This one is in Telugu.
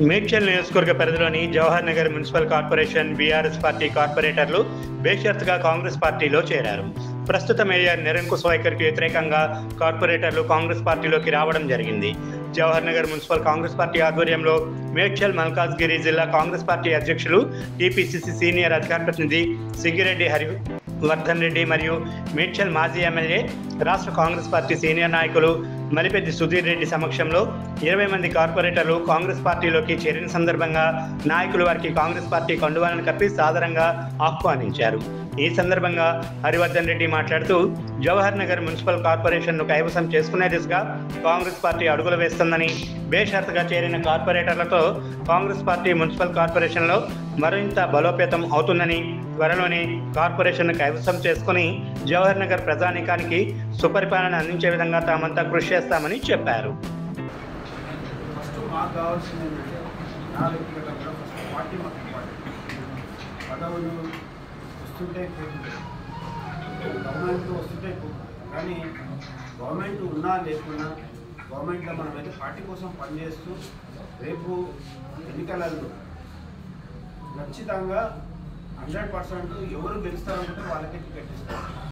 మేడ్చల్ నియోజకవర్గ పరిధిలోని Jawahar Nagar municipal corporation BRS party కార్పొరేటర్లు బేషరతుగా కాంగ్రెస్ పార్టీలో చేరారు. ప్రస్తుత మేయర్ నిరంకుశ్ కుస్వాయికర్కి వ్యతిరేకంగా కార్పొరేటర్లు కాంగ్రెస్ పార్టీలోకి రావడం జరిగింది. జవహర్ నగర్ మున్సిపల్ కాంగ్రెస్ పార్టీ ఆధ్వర్యంలో మేడ్చల్ మల్కాజ్గిరి జిల్లా కాంగ్రెస్ పార్టీ అధ్యక్షులు, టీపీసీసీ సీనియర్ అధికార ప్రతినిధి సింగిరెడ్డి హరివర్ధన్ రెడ్డి మరియు మేడ్చల్ మాజీ ఎమ్మెల్యే, రాష్ట్ర కాంగ్రెస్ పార్టీ సీనియర్ నాయకులు మలిపెద్ది సుధీర్ రెడ్డి సమక్షంలో 20 మంది కార్పొరేటర్లు కాంగ్రెస్ పార్టీలోకి చేరిన సందర్భంగా నాయకులు వారికి కాంగ్రెస్ పార్టీ కండువాలను కప్పి సాదరంగా ఆహ్వానించారు. ఈ సందర్భంగా హరివర్ధన్ రెడ్డి మాట్లాడుతూ, జవహర్ నగర్ మున్సిపల్ కార్పొరేషన్ను కైవసం చేసుకునే దిశగా కాంగ్రెస్ పార్టీ అడుగులు వేస్తుందని, బేషరతుగా చేరిన కార్పొరేటర్లతో కాంగ్రెస్ పార్టీ మున్సిపల్ కార్పొరేషన్లో మరింత బలోపేతం అవుతుందని, త్వరలోనే కార్పొరేషన్ను కైవసం చేసుకుని జవహర్ నగర్ ప్రజానీకానికి సుపరిపాలన అందించే విధంగా తామంతా కృషి చేస్తామని చెప్పారు. కానీ గవర్నమెంట్ ఉన్నా లేకున్నా గవర్నమెంట్లో మనమైతే పార్టీ కోసం పనిచేస్తూ రేపు ఎన్నికలలో ఖచ్చితంగా 100% ఎవరు గెలుస్తారనుకుంటే వాళ్ళకే టికెట్ ఇస్తారు.